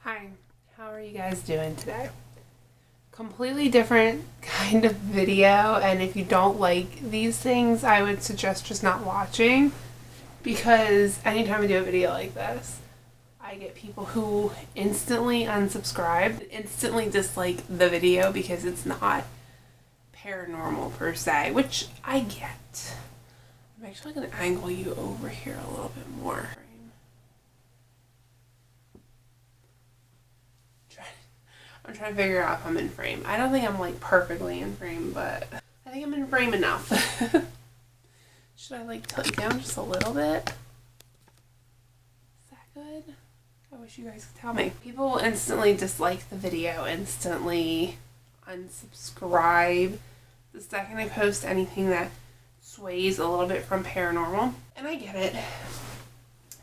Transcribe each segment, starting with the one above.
Hi, how are you guys doing today? Completely different kind of video, and if you don't like these things, I would suggest just not watching, because anytime I do a video like this, I get people who instantly unsubscribe, instantly dislike the video because it's not paranormal per se, which I get. I'm actually going to angle you over here a little bit more. I'm trying to figure out if I'm in frame. I don't think I'm like perfectly in frame, but I think I'm in frame enough. Should I like tilt you down just a little bit? Is that good? I wish you guys could tell me. People will instantly dislike the video, instantly unsubscribe the second I post anything that sways a little bit from paranormal. And I get it.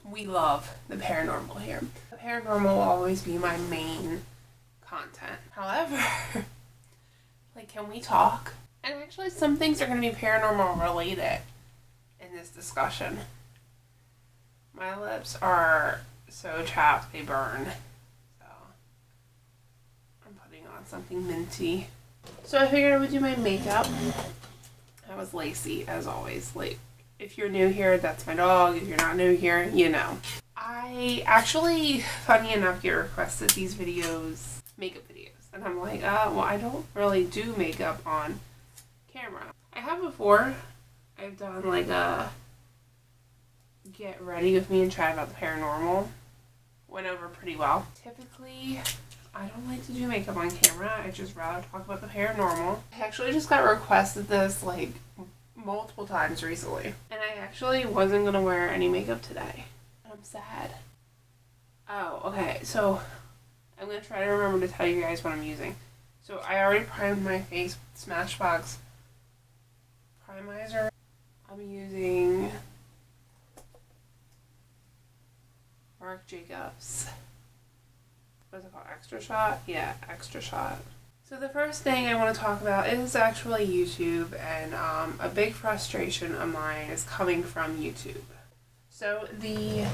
We love the paranormal here. The paranormal will always be my main content. However, like, can we talk? And actually some things are going to be paranormal related in this discussion. My lips are so chapped they burn. So I'm putting on something minty. So I figured I would do my makeup. I was Lacey, as always. Like, if you're new here, that's my dog. If you're not new here, you know. I actually, funny enough, get requested these videos, makeup videos, and I'm like, well, I don't really do makeup on camera. I have before. I've done like a get ready with me and chat about the paranormal. Went over pretty well. Typically, I don't like to do makeup on camera. I just rather talk about the paranormal. I actually just got requested this like multiple times recently, and I actually wasn't gonna wear any makeup today. I'm sad. Oh, okay, so I'm going to try to remember to tell you guys what I'm using. So I already primed my face with Smashbox Primizer. I'm using Marc Jacobs. What's it called? Extra Shot? Yeah, Extra Shot. So the first thing I want to talk about is actually YouTube, and a big frustration of mine is coming from YouTube. So the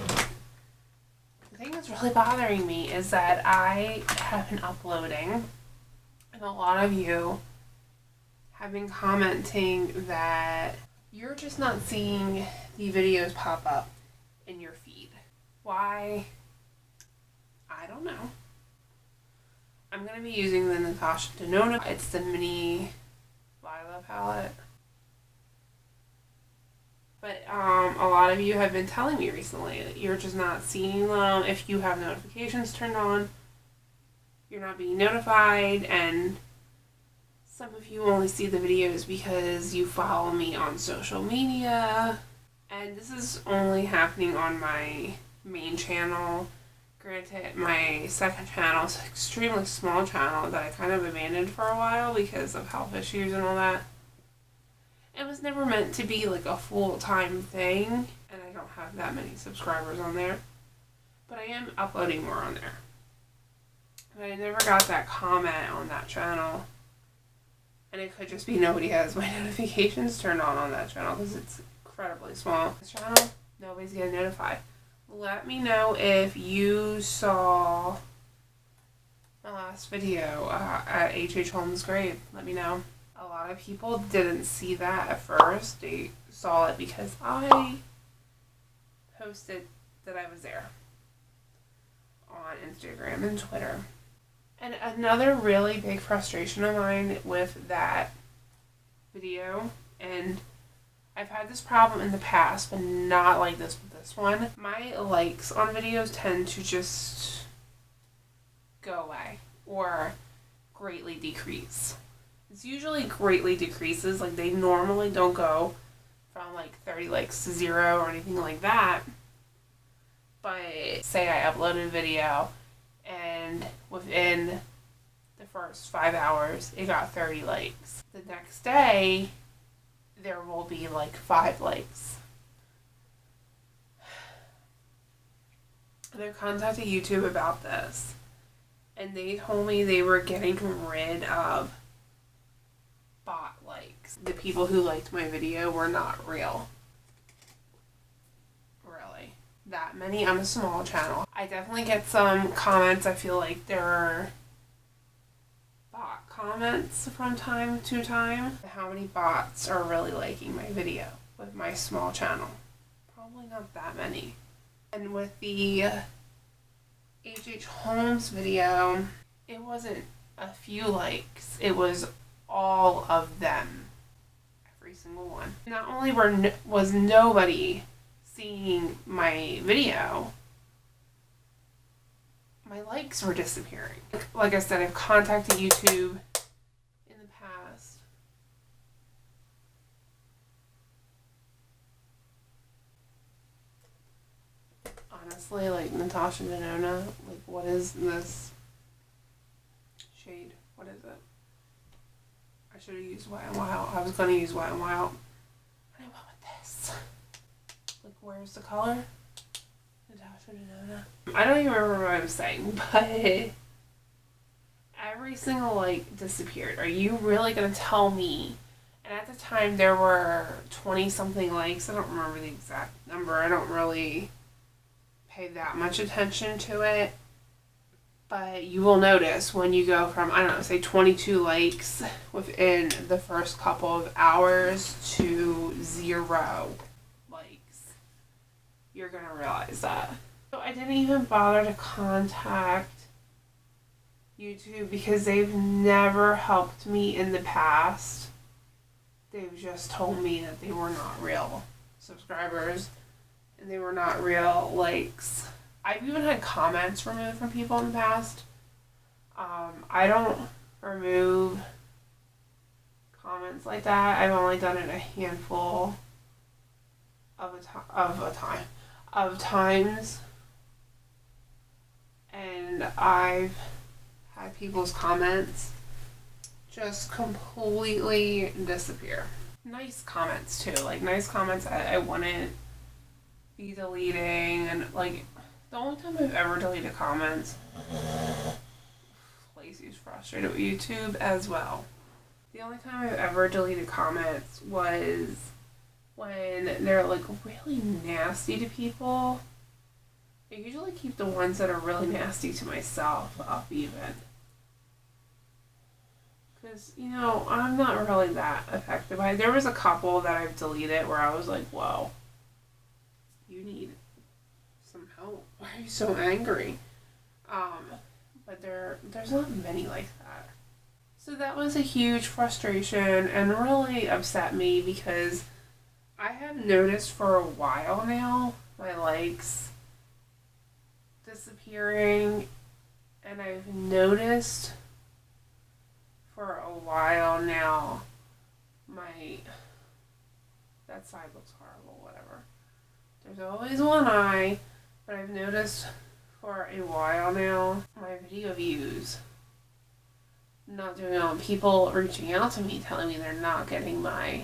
thing that's really bothering me is that I have been uploading, and a lot of you have been commenting that you're just not seeing the videos pop up in your feed. Why? I don't know. I'm going to be using the Natasha Denona. It's the mini Lila palette. But a lot of you have been telling me recently that you're just not seeing them. If you have notifications turned on, you're not being notified, and some of you only see the videos because you follow me on social media. And this is only happening on my main channel. Granted, my second channel is an extremely small channel that I kind of abandoned for a while because of health issues and all that. It was never meant to be like a full-time thing, and I don't have that many subscribers on there. But I am uploading more on there. But I never got that comment on that channel. And it could just be nobody has my notifications turned on that channel because it's incredibly small. This channel, nobody's getting notified. Let me know if you saw my last video at H.H. Holmes' grave. Let me know. A lot of people didn't see that at first. They saw it because I posted that I was there on Instagram and Twitter. And another really big frustration of mine with that video, and I've had this problem in the past, but not like this with this one. My likes on videos tend to just go away or greatly decrease. It's usually greatly decreases. Like, they normally don't go from like 30 likes to 0 or anything like that. But say I uploaded a video and within the first 5 hours it got 30 likes. The next day there will be like 5 likes. They contacted YouTube about this, and they told me they were getting rid of bot likes. The people who liked my video were not real. Really. that many. I'm a small channel. I definitely get some comments. I feel like there are bot comments from time to time. How many bots are really liking my video with my small channel? Probably not that many. And with the H.H. Holmes video, it wasn't a few likes. It was all of them. Every single one. Not only was nobody seeing my video, my likes were disappearing. Like I said, I've contacted YouTube in the past. Honestly, like Natasha Denona, like what is this shade? What is it? I should have used Wet n Wild. I was going to use Wet n Wild. And I went with this. Like, where's the color? Natasha Denona. I don't even remember what I was saying, but every single like disappeared. Are you really going to tell me? And at the time, there were 20 something likes. I don't remember the exact number. I don't really pay that much attention to it. But you will notice when you go from, I don't know, say 22 likes within the first couple of hours to 0 likes, you're going to realize that. So I didn't even bother to contact YouTube because they've never helped me in the past. They've just told me that they were not real subscribers and they were not real likes. I've even had comments removed from people in the past. I don't remove comments like that. I've only done it a handful of times. And I've had people's comments just completely disappear. Nice comments too. Like nice comments I wouldn't be deleting, and like the only time I've ever deleted comments, Lacey's frustrated with YouTube as well. The only time I've ever deleted comments was when they're like really nasty to people. I usually keep the ones that are really nasty to myself up even. Because, you know, I'm not really that affected by it. There was a couple that I've deleted where I was like, whoa, you need some help. Why are you so angry? But there's not many like that. So that was a huge frustration and really upset me because I have noticed for a while now my likes disappearing, and I've noticed for a while now that side looks horrible, whatever. There's always one eye, but I've noticed for a while now my video views not doing well. People reaching out to me telling me they're not getting my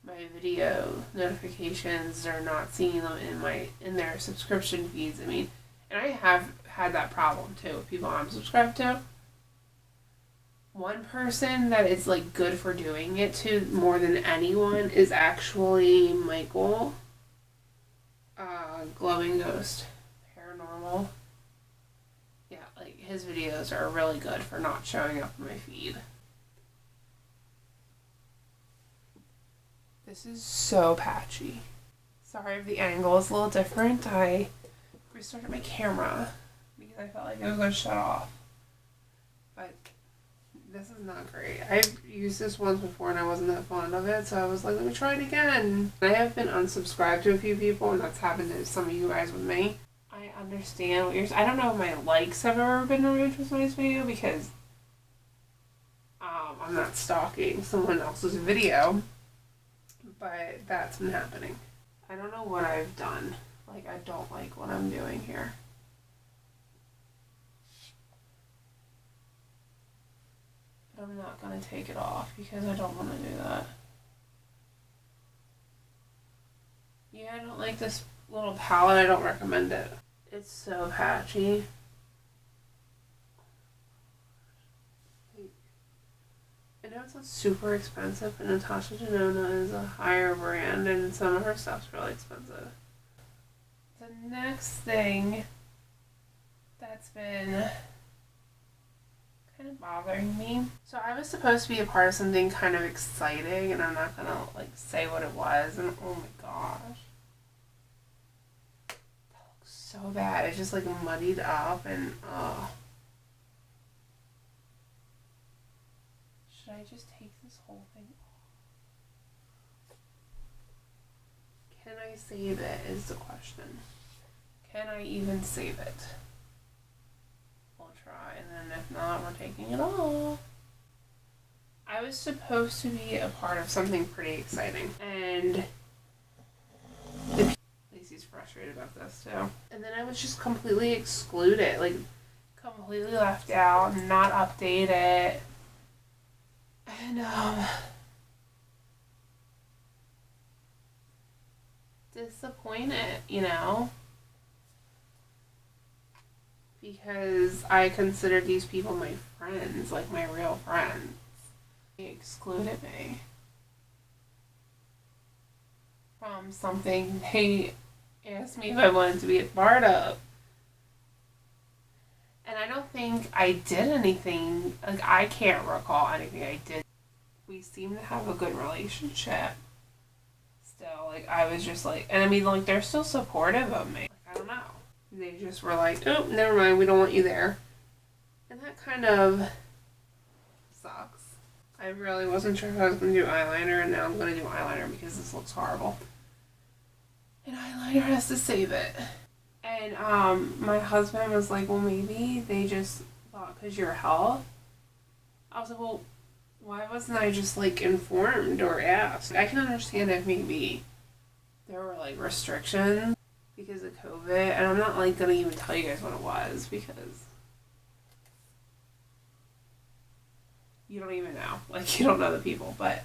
video notifications, they're not seeing them in their subscription feeds. I mean, and I have had that problem too with people I'm subscribed to. One person that is like good for doing it to more than anyone is actually Michael, Glowing Ghost Paranormal. Yeah, like his videos are really good for not showing up in my feed. This is so patchy. Sorry if the angle is a little different. I restarted my camera because I felt like it was going to shut off. But this is not great. I've used this once before and I wasn't that fond of it, so I was like, let me try it again. I have been unsubscribed to a few people, and that's happened to some of you guys with me. I understand what you're saying. I don't know if my likes have ever been removed from somebody's video because I'm not stalking someone else's video, but that's been happening. I don't know what I've done. Like, I don't like what I'm doing here. But I'm not going to take it off because I don't want to do that. Yeah, I don't like this little palette. I don't recommend it. It's so patchy. I know it's not super expensive, but Natasha Denona is a higher brand and some of her stuff's really expensive. The next thing that's been kind of bothering me. So I was supposed to be a part of something kind of exciting, and I'm not gonna like say what it was, and oh my gosh. That looks so bad. It just like muddied up and should I just take this whole thing off? Can I save it is the question. Can I even save it? We'll try, and then if not, we're taking it off. I was supposed to be a part of something pretty exciting, and Lacey's frustrated about this too. And then I was just completely excluded, like completely left out, not updated, and disappointed, you know, because I considered these people my friends, like my real friends. They excluded me from something they asked me if I wanted to be a part of. And I don't think I did anything, like I can't recall anything I did. We seem to have a good relationship still. Like I was just like, and I mean like they're still supportive of me. Like, I don't know. They just were like, oh, never mind, we don't want you there. And that kind of sucks. I really wasn't sure if I was going to do eyeliner, and now I'm going to do eyeliner because this looks horrible. And eyeliner has to save it. And my husband was like, well, maybe they just thought because you're health. I was like, well, why wasn't I just like informed or asked? I can understand if maybe there were like restrictions because of COVID, and I'm not like gonna even tell you guys what it was because you don't even know, like you don't know the people, but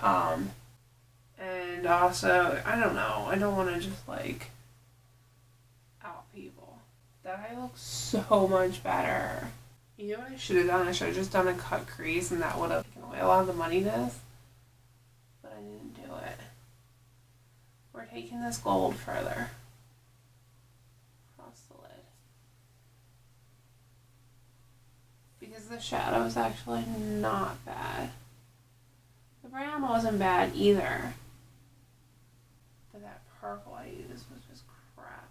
and also I don't know, I don't want to just like out people. That eye looks so much better. You know what I should have done? I should have just done a cut crease, and that would have taken away a lot of the muddiness, but I didn't do it. We're taking this gold further across the lid because the shadow is actually not bad. The brown wasn't bad either, but that purple I used was just crap.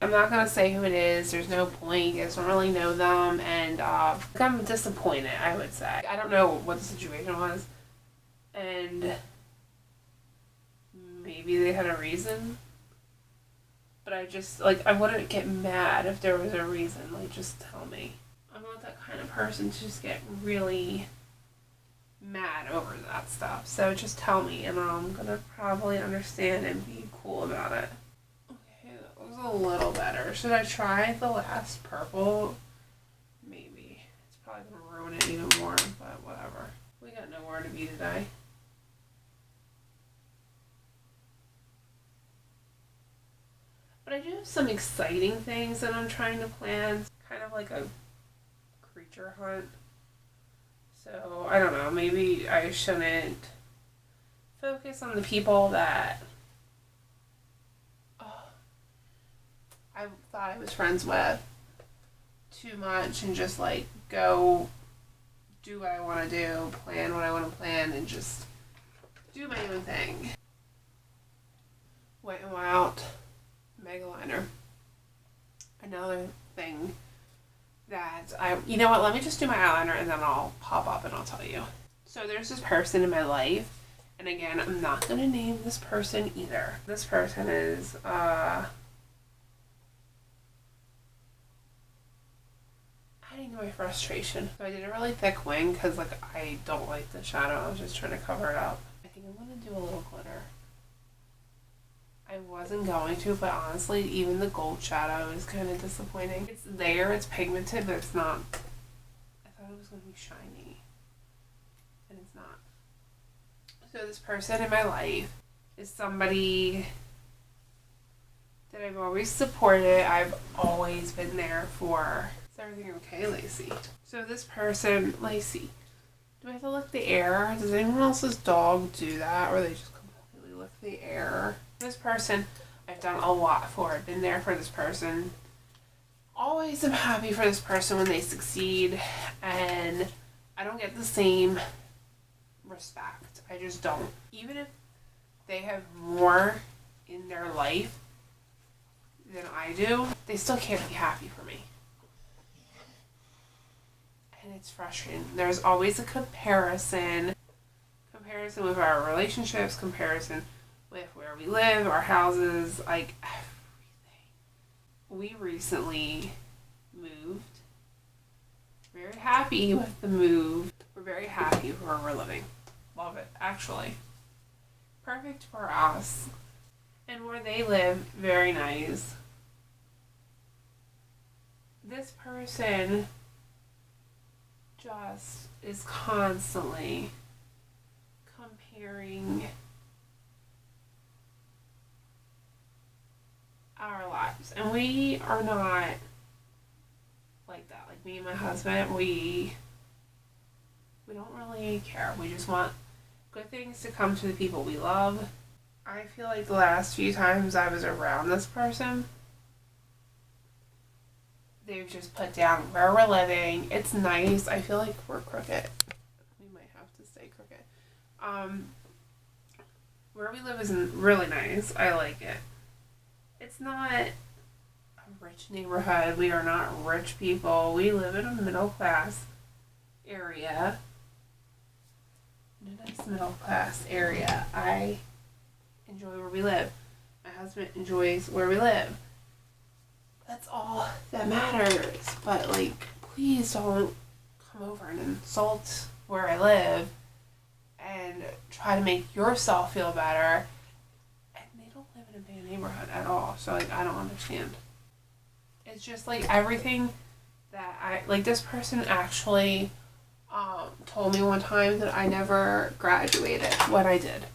I'm not gonna say who it is. There's no point. You guys don't really know them, and I'm disappointed, I would say. I don't know what the situation was, and maybe they had a reason, but I just like I wouldn't get mad if there was a reason. Like just tell me. I'm not that kind of person to just get really mad over that stuff. So just tell me, and I'm gonna probably understand and be cool about it. A little better. Should I try the last purple? Maybe. It's probably gonna ruin it even more, but whatever. We got nowhere to be today. But I do have some exciting things that I'm trying to plan. Kind of like a creature hunt. So, I don't know. Maybe I shouldn't focus on the people that I thought I was friends with too much and just like go do what I want to do, plan what I want to plan, and just do my own thing. Wet n Wild Mega Liner. Another thing that you know what, let me just do my eyeliner and then I'll pop up and I'll tell you. So there's this person in my life, and again, I'm not going to name this person either. This person is, adding to my frustration. So I did a really thick wing because like I don't like the shadow. I was just trying to cover it up. I think I'm going to do a little glitter. I wasn't going to, but honestly, even the gold shadow is kind of disappointing. It's there, it's pigmented, but it's not. I thought it was going to be shiny, and it's not. So this person in my life is somebody that I've always supported. I've always been there for. Is everything okay, Lacey? So this person, Lacey, do I have to lick the air? Does anyone else's dog do that, or they just completely lick the air? This person I've done a lot for it, been there for this person. Always am happy for this person when they succeed, and I don't get the same respect. I just don't. Even if they have more in their life than I do, they still can't be happy for me. And it's frustrating. There's always a comparison with our relationships, comparison with where we live, our houses, like everything. We recently moved. Very happy with the move. We're very happy where we're living. Love it, actually. Perfect for us. And where they live, very nice. This person just is constantly comparing our lives. And we are not like that. Like me and my husband, we don't really care. We just want good things to come to the people we love. I feel like the last few times I was around this person, they've just put down where we're living. It's nice. I feel like we're crooked. We might have to stay crooked. Where we live is really nice. I like it. It's not a rich neighborhood. We are not rich people. We live in a middle class area. A nice middle class area. I enjoy where we live. My husband enjoys where we live. That's all that matters. But, like, please don't come over and insult where I live and try to make yourself feel better. And they don't live in a bad neighborhood at all. So, like, I don't understand. It's just, like, everything that this person actually told me one time that I never graduated what I did.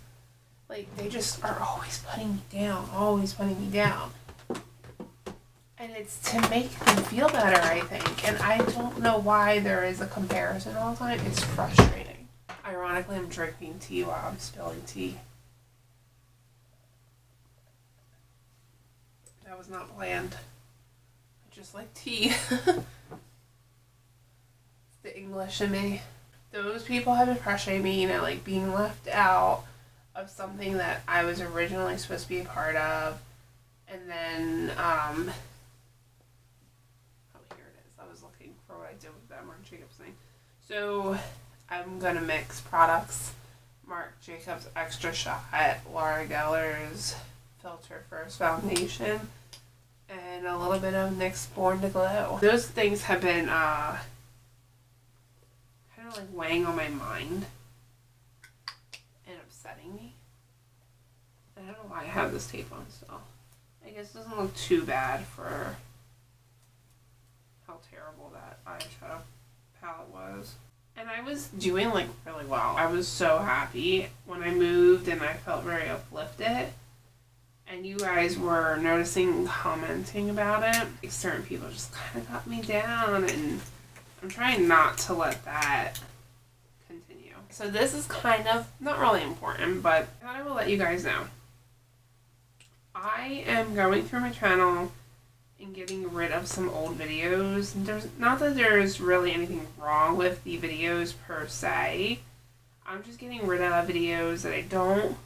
Like, they just are always putting me down. And it's to make them feel better, I think. And I don't know why there is a comparison all the time. It's frustrating. Ironically, I'm drinking tea while I'm spilling tea. That was not planned. I just like tea. It's the English in me. Those people have been frustrating me, like being left out of something that I was originally supposed to be a part of. And then, here it is. I was looking for what I did with that Marc Jacobs thing. So, I'm going to mix products. Marc Jacobs Extra Shot, Laura Geller's Filter First Foundation, and a little bit of NYX Born to Glow. Those things have been, kind of like weighing on my mind and upsetting me. I don't know why I have this tape on still. I guess it doesn't look too bad for how terrible that eyeshadow palette was. And I was doing like really well. I was so happy when I moved and I felt very uplifted. And you guys were noticing and commenting about it. Like, certain people just kind of got me down, and I'm trying not to let that continue. So this is kind of not really important, but I thought I will let you guys know. I am going through my channel and getting rid of some old videos. There's not that there's really anything wrong with the videos per se. I'm just getting rid of videos that I don't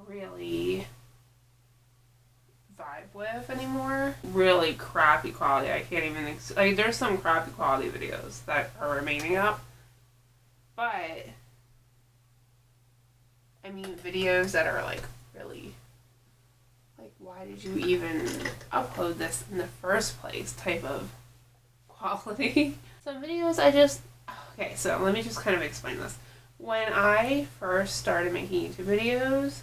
really vibe with anymore. Really crappy quality. I can't even like, there's some crappy quality videos that are remaining up, but I mean videos that are like really like, why did you even upload this in the first place type of quality. Some videos okay, so let me just kind of explain this. When I first started making YouTube videos,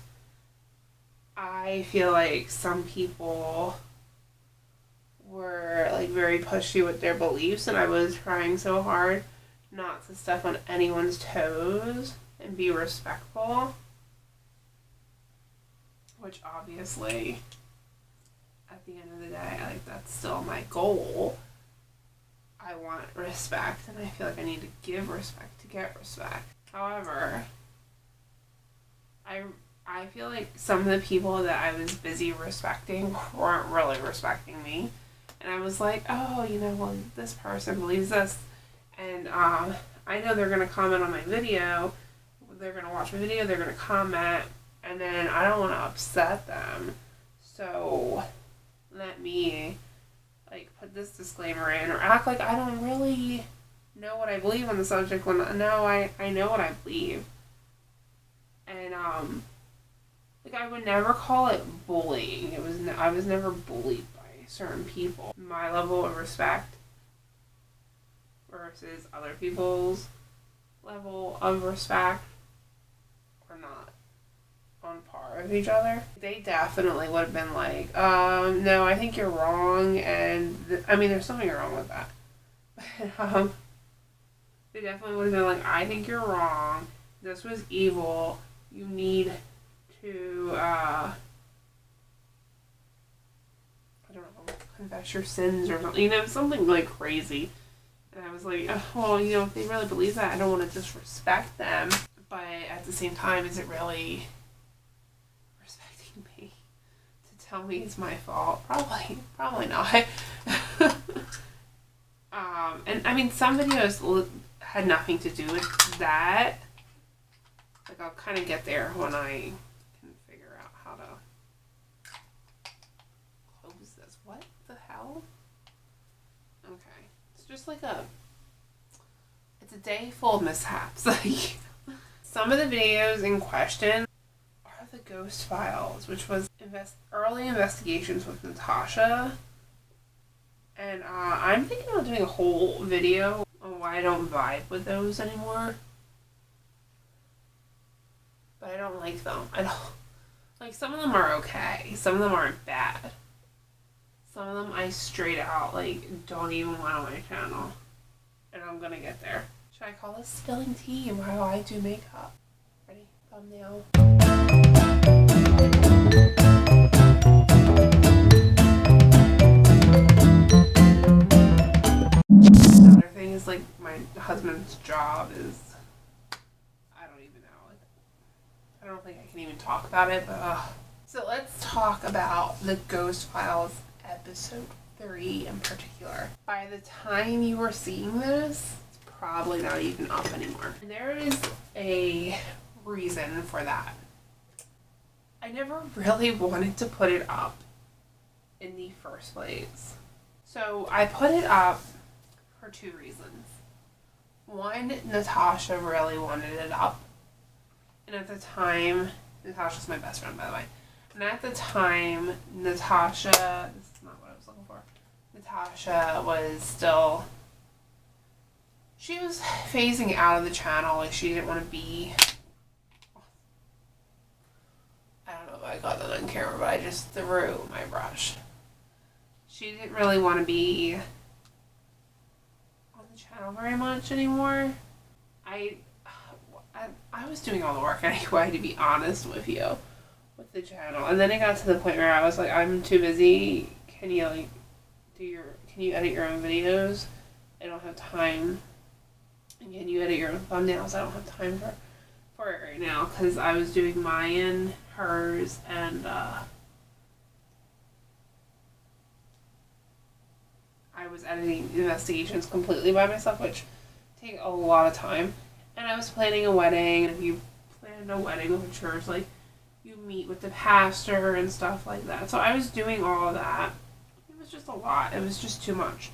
I feel like some people were like very pushy with their beliefs, and I was trying so hard not to step on anyone's toes and be respectful, which obviously at the end of the day, like, that's still my goal. I want respect, and I feel like I need to give respect to get respect. However, I I feel like some of the people that I was busy respecting weren't really respecting me. And I was like, oh, well, this person believes this. And I know they're going to comment on my video. They're going to watch my video. They're going to comment. And then I don't want to upset them. So let me, put this disclaimer in. Or act like I don't really know what I believe on the subject. When no, I know what I believe. And, I would never call it bullying. I was never bullied by certain people. My level of respect versus other people's level of respect are not on par with each other. They definitely would have been like, no, I think you're wrong, and there's something wrong with that. But, they definitely would have been like, I think you're wrong. This was evil. You need to, I don't know, confess your sins or something, something like crazy. And I was like, oh, well, if they really believe that, I don't want to disrespect them. But at the same time, is it really respecting me to tell me it's my fault? Probably not. And some videos had nothing to do with that. I'll kind of get there when I can figure out how to close this. What the hell? Okay. It's just it's a day full of mishaps. Some of the videos in question are the Ghost Files, which was early investigations with Natasha. And I'm thinking about doing a whole video on why I don't vibe with those anymore. But I don't like them. I don't... some of them are okay. Some of them aren't bad. Some of them I straight out, don't even want on my channel. And I'm gonna get there. Should I call this spilling tea while I do makeup? Ready? Thumbnail. Another thing is, my husband's job is... I don't even know. I don't think I can even talk about it, but So let's talk about the Ghost Files episode 3 in particular. By the time you were seeing this, it's probably not even up anymore. And there is a reason for that. I never really wanted to put it up in the first place. So I put it up for 2 reasons. One, Natasha really wanted it up. And at the time, Natasha's my best friend, by the way. And at the time, Natasha, this is not what I was looking for. Natasha was still, she was phasing out of the channel. She didn't want to be, I don't know if I got that on camera, but I just threw my brush. She didn't really want to be on the channel very much anymore. I was doing all the work anyway, to be honest with you, with the channel. And then it got to the point where I was like, I'm too busy. Can you can you edit your own videos? I don't have time. And can you edit your own thumbnails? I don't have time for it right now, because I was doing mine, hers, and I was editing investigations completely by myself, which take a lot of time. And I was planning a wedding, and if you plan a wedding with a church, you meet with the pastor and stuff like that. So I was doing all of that. It was just a lot. It was just too much.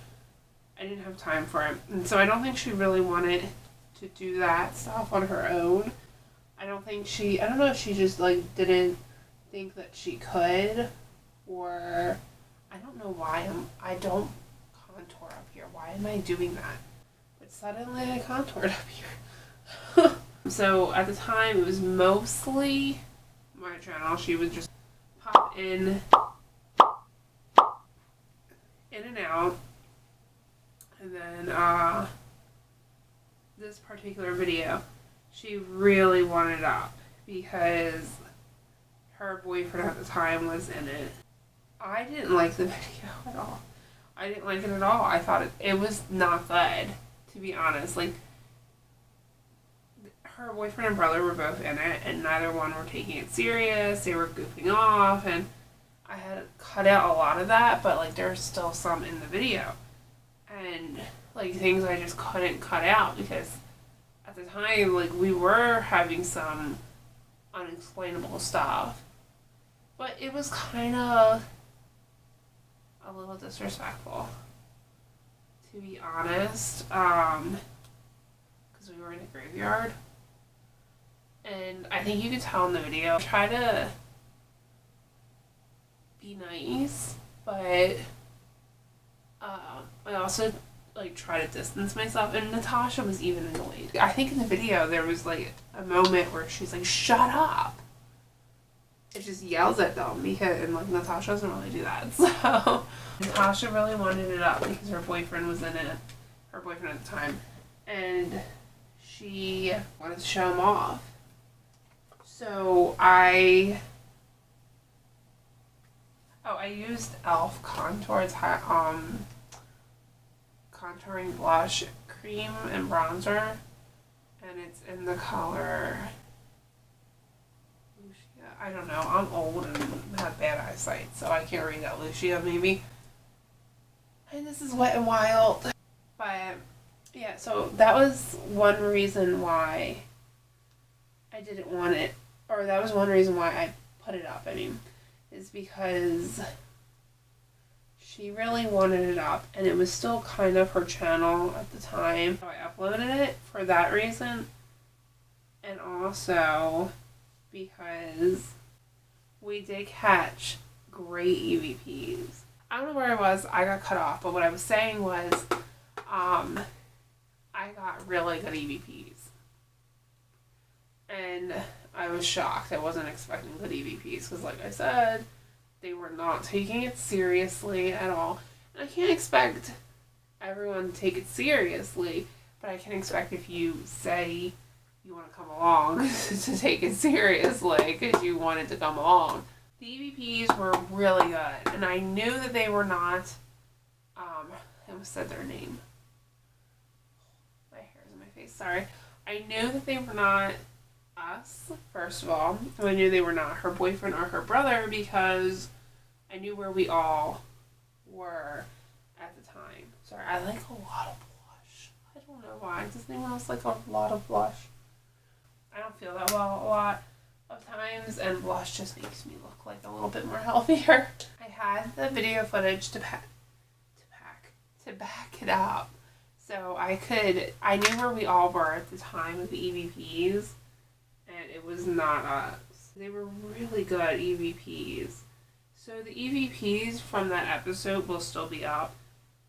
I didn't have time for it. And so I don't think she really wanted to do that stuff on her own. I don't know if she just, didn't think that she could, or I don't know why I don't contour up here. Why am I doing that? But suddenly I contoured up here. So at the time, it was mostly my channel. She would just pop in and out. And then this particular video, she really wanted up because her boyfriend at the time was in it. I didn't like the video at all. I didn't like it at all. I thought it was not good, to be honest. her boyfriend and brother were both in it, and neither one were taking it serious. They were goofing off, and I had cut out a lot of that, but like there's still some in the video, and like things I just couldn't cut out because at the time, like, we were having some unexplainable stuff, but it was kind of a little disrespectful, to be honest, because we were in a graveyard, and I think you can tell in the video, I try to be nice, but I also like try to distance myself, and Natasha was even annoyed. I think in the video there was like a moment where she's like, shut up. It just yells at them because, and like Natasha doesn't really do that. So Natasha really wanted it up because her boyfriend was in it, her boyfriend at the time, and she wanted to show him off. So I used e.l.f. contour. It's contouring blush cream and bronzer, and it's in the color Lucia. I don't know, I'm old and have bad eyesight, so I can't read that. Lucia maybe. And this is Wet and Wild. But yeah, so that was one reason why I didn't want it, or that was one reason why I put it up. I mean, is because she really wanted it up, and it was still kind of her channel at the time. So I uploaded it for that reason, and also because we did catch great EVPs. I don't know where I was, I got cut off, but what I was saying was, I got really good EVPs. And I was shocked. I wasn't expecting good EVPs, because like I said, they were not taking it seriously at all. And I can't expect everyone to take it seriously, but I can expect if you say you want to come along to take it seriously because you wanted to come along. The EVPs were really good, and I knew that they were not, I almost said their name. My hair's in my face, sorry. I knew that they were not us, first of all. I knew they were not her boyfriend or her brother because I knew where we all were at the time. Sorry, I like a lot of blush. I don't know why. Does anyone else like a lot of blush? I don't feel that well a lot of times, and blush just makes me look like a little bit more healthier. I had the video footage to back it up. So I knew where we all were at the time of the EVPs, and it was not us. They were really good EVPs. So the EVPs from that episode will still be up,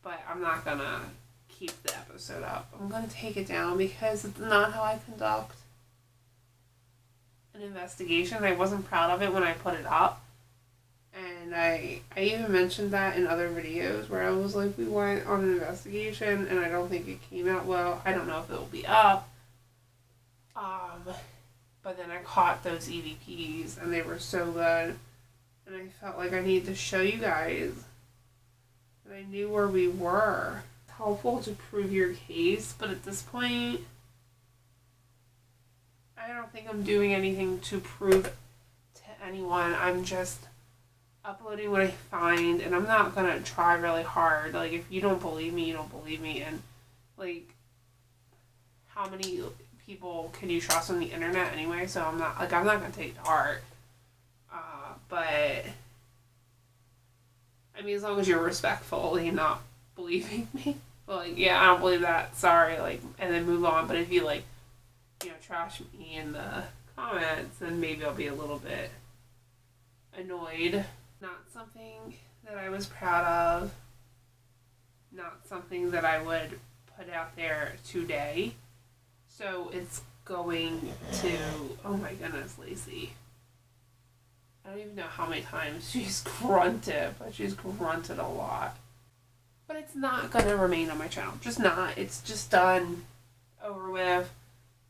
but I'm not gonna keep the episode up. I'm gonna take it down because it's not how I conduct an investigation. I wasn't proud of it when I put it up. And I even mentioned that in other videos where I was like, we went on an investigation and I don't think it came out well. I don't know if it will be up. But then I caught those EVPs and they were so good. And I felt like I needed to show you guys. And I knew where we were. It's helpful to prove your case, but at this point, I don't think I'm doing anything to prove to anyone. I'm just uploading what I find, and I'm not gonna try really hard. Like, if you don't believe me, you don't believe me. And like, how many people can you trust on the internet anyway? So I'm not gonna take it to heart. But I mean, as long as you're respectfully not believing me, like, yeah, I don't believe that, sorry, like, and then move on. But if you like, you know, trash me in the comments, then maybe I'll be a little bit annoyed. Not something that I was proud of. Not something that I would put out there today. So it's going to, oh my goodness, Lacey. I don't even know how many times she's grunted, but she's grunted a lot. But it's not going to remain on my channel. Just not. It's just done. Over with.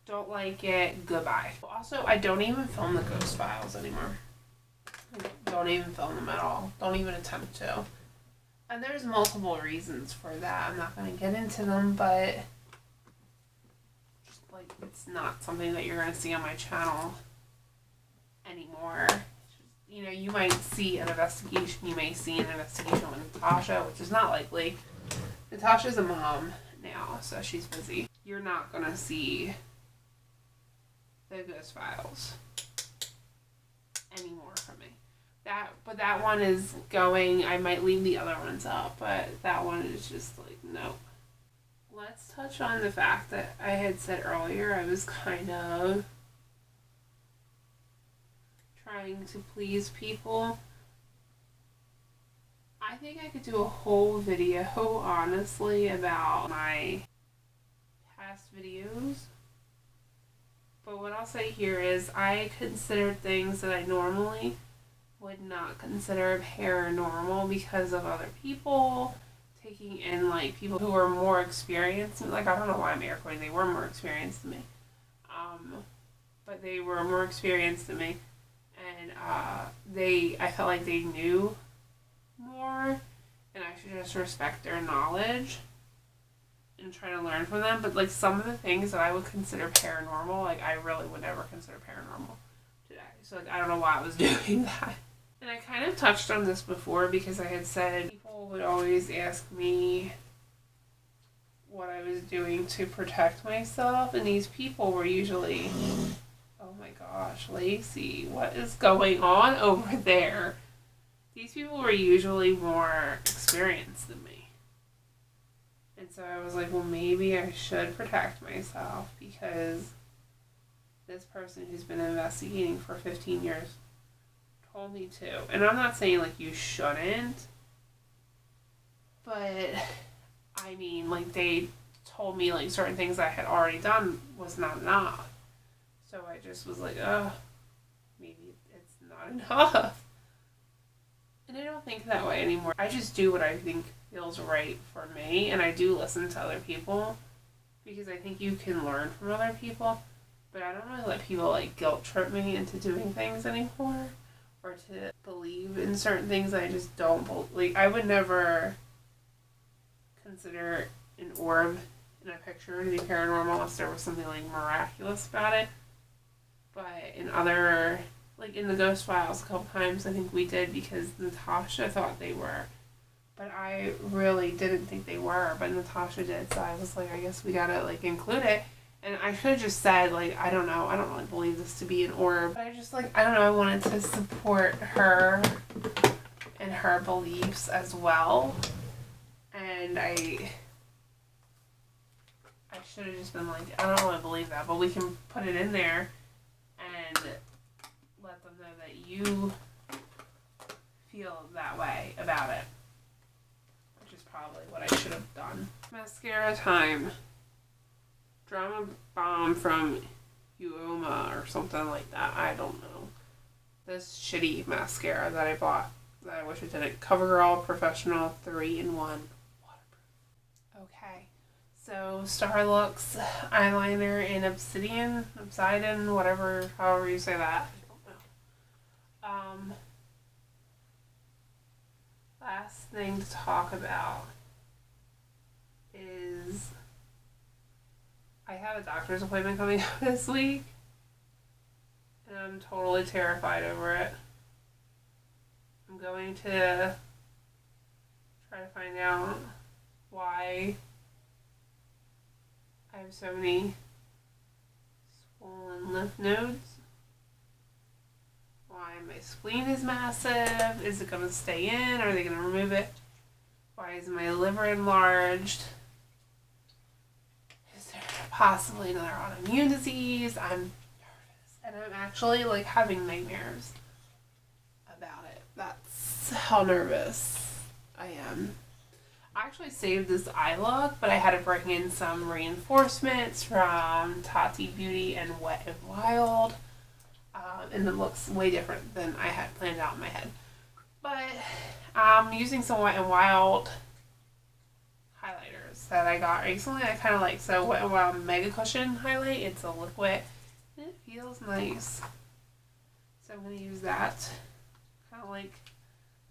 Don't like it. Goodbye. Also, I don't even film the ghost files anymore. I don't even film them at all. Don't even attempt to. And there's multiple reasons for that. I'm not going to get into them, but just like, it's not something that you're going to see on my channel anymore. You know, you might see an investigation. You may see an investigation with Natasha, which is not likely. Natasha's a mom now, so she's busy. You're not going to see the Ghost Files anymore from me. But that one is going. I might leave the other ones up, but that one is just like, no. Let's touch on the fact that I had said earlier I was kind of trying to please people. I think I could do a whole video, honestly, about my past videos. But what I'll say here is I considered things that I normally would not consider paranormal because of other people, taking in, like, people who were more experienced. Like, I don't know why I'm air quoting, they were more experienced than me. But they were more experienced than me. And I felt like they knew more, and I should just respect their knowledge and try to learn from them. But, like, some of the things that I would consider paranormal, like, I really would never consider paranormal today. So, like, I don't know why I was doing that. And I kind of touched on this before because I had said people would always ask me what I was doing to protect myself, and these people were usually, oh my gosh, Lacey, what is going on over there? These people were usually more experienced than me. And so I was like, well, maybe I should protect myself because this person who's been investigating for 15 years told me to. And I'm not saying, like, you shouldn't, but I mean, like, they told me, like, certain things I had already done was not enough. So I just was like, oh, maybe it's not enough. And I don't think that way anymore. I just do what I think feels right for me, and I do listen to other people because I think you can learn from other people, but I don't really let people, like, guilt trip me into doing things anymore or to believe in certain things that I just don't believe. Like, I would never consider an orb in a picture to be paranormal unless there was something, like, miraculous about it. But in other, like, in the Ghost Files a couple times, I think we did because Natasha thought they were. But I really didn't think they were, but Natasha did, so I was like, I guess we gotta, like, include it. And I should have just said, like, I don't know, I don't really believe this to be an orb. But I just, like, I don't know, I wanted to support her and her beliefs as well. And I should have just been like, I don't really believe that, but we can put it in there and let them know that you feel that way about it, which is probably what I should have done. Mascara time. Drama Bomb from Uoma or something like that. I don't know. This shitty mascara that I bought that I wish I didn't. CoverGirl Professional 3-in-1 waterproof. Okay. So Starlux eyeliner in obsidian, whatever, however you say that. I don't know. Last thing to talk about is I have a doctor's appointment coming up this week, and I'm totally terrified over it. I'm going to try to find out why I have so many swollen lymph nodes, why my spleen is massive, is it going to stay in, are they going to remove it, why is my liver enlarged, is there possibly another autoimmune disease. I'm nervous, and I'm actually, like, having nightmares about it. That's how nervous I am. I actually saved this eye look, but I had to bring in some reinforcements from Tati Beauty and Wet n Wild, and it looks way different than I had planned out in my head. But I'm using some Wet n Wild highlighters that I got recently. I kind of like, so Wet n Wild Mega Cushion Highlight. It's a liquid, and it feels nice. So I'm going to use that. Kind of like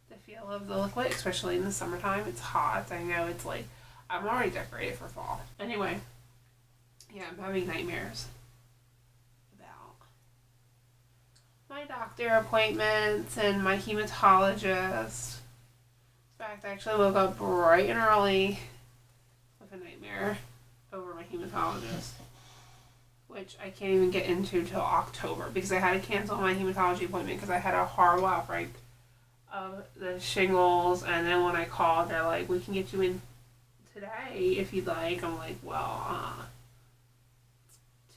the feel of the liquid, especially in the summertime. It's hot. I know it's like, I'm already decorated for fall. Anyway, Yeah, I'm having nightmares about my doctor appointments and my hematologist. In fact, I actually woke up bright and early with a nightmare over my hematologist, which I can't even get into till October because I had to cancel my hematology appointment because I had a horrible outbreak of the shingles. And then when I called, they're like, we can get you in today if you'd like. I'm like, well,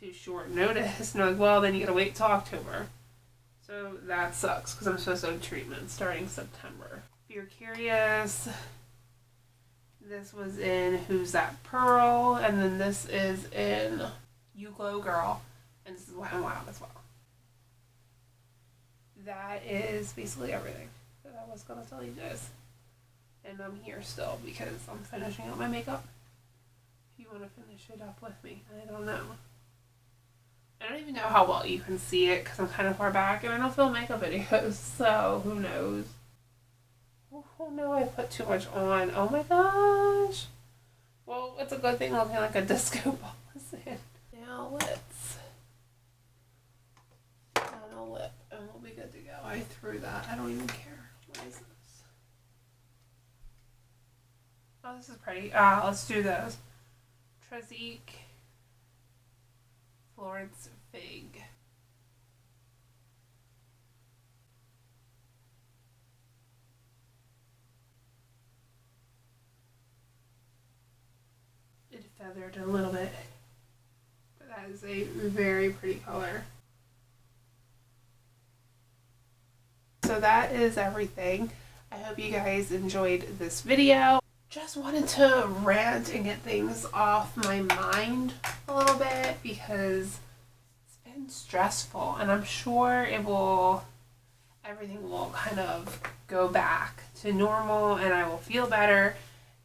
too short notice. And they're like, well, then you gotta wait till October. So that sucks because I'm supposed to have treatment starting September. If you're curious, this was in Who's That Pearl, and then this is in You Glow Girl, and this is Wet n Wild as well. That is basically everything that I was going to tell you guys. And I'm here still because I'm finishing up my makeup. If you want to finish it up with me, I don't know. I don't even know how well you can see it because I'm kind of far back and I don't film makeup videos, so who knows. Oh no, I put too much on. Oh my gosh. Well, it's a good thing looking like a disco ball, isn't it? Now let's on a lip and we'll be good to go. I threw that. I don't even care. What is this? Oh, this is pretty. Let's do those. Trazique Florence Fig. It feathered a little bit, but that is a very pretty color. So that is everything. I hope you guys enjoyed this video. Just wanted to rant and get things off my mind a little bit because it's been stressful, and I'm sure everything will kind of go back to normal and I will feel better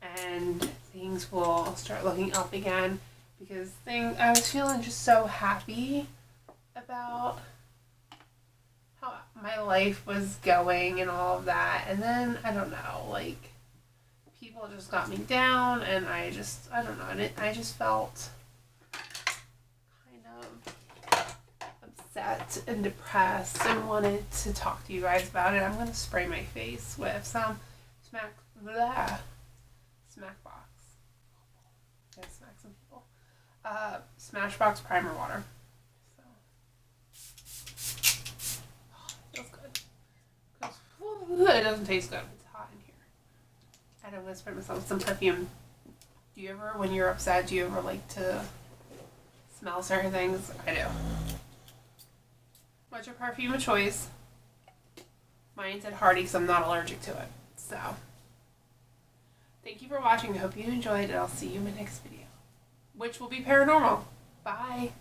and things will start looking up again because I was feeling just so happy about how my life was going and all of that, and then I don't know, like people just got me down and I don't know, and I just felt kind of upset and depressed and wanted to talk to you guys about it. I'm going to spray my face with some Smashbox. Yeah, smack some people. Smashbox primer water. So, feels good. It doesn't taste good. It's hot in here. And I'm going to spray myself with some perfume. Do you ever, when you're upset, do you ever like to smell certain things? I do. What's your perfume of choice? Mine said Hardy because I'm not allergic to it. So, thank you for watching. I hope you enjoyed, and I'll see you in my next video, which will be paranormal. Bye.